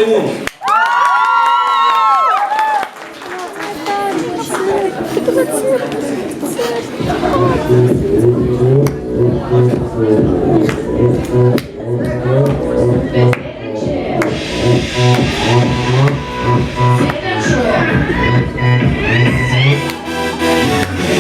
mult!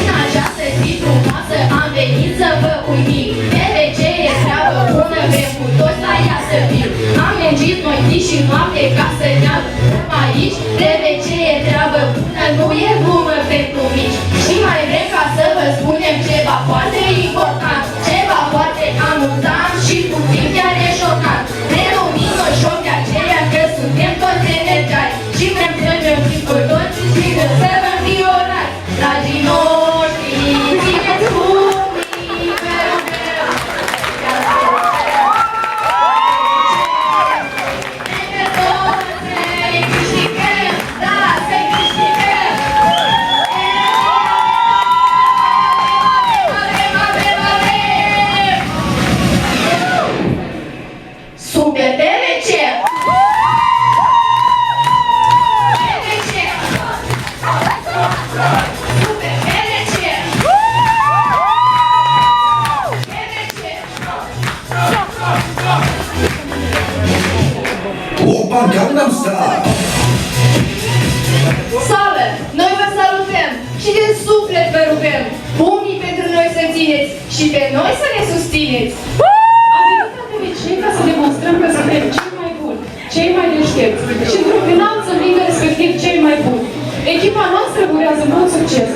În această zi frumoasă am venit să vă uimim. TVC e treabă bună, vrem cu toți la ea să fim. Am muncit noi zi și noapte ca să ne aflăm aici. TVC e treabă bună, nu e glumă pentru mici. Și mai vrem ca să vă spunem ceva foarte important, ceva foarte amuzant și puțin chiar e șocant. Ne numim noi șoc de aceea că suntem toți energii și vrem să ne oprim cu toți și să vă înviorați. Dragii noștri, țineți unii pe rugăm. Ne toți să-i câștigăm, da, să-i câștigăm. Avem! Super TVC! TVC! Super TVC! Opa, Gangnam Style! Sală! Noi vă salutăm și din suflet vă rugăm pumnii pentru noi să țineți și pe noi să ne susțineți! Am venit la TVC ca să demonstrăm că suntem cei mai buni, cei mai deștepți și într-un final să vină respectiv cei mai buni. Echipa noastră urează mult succes!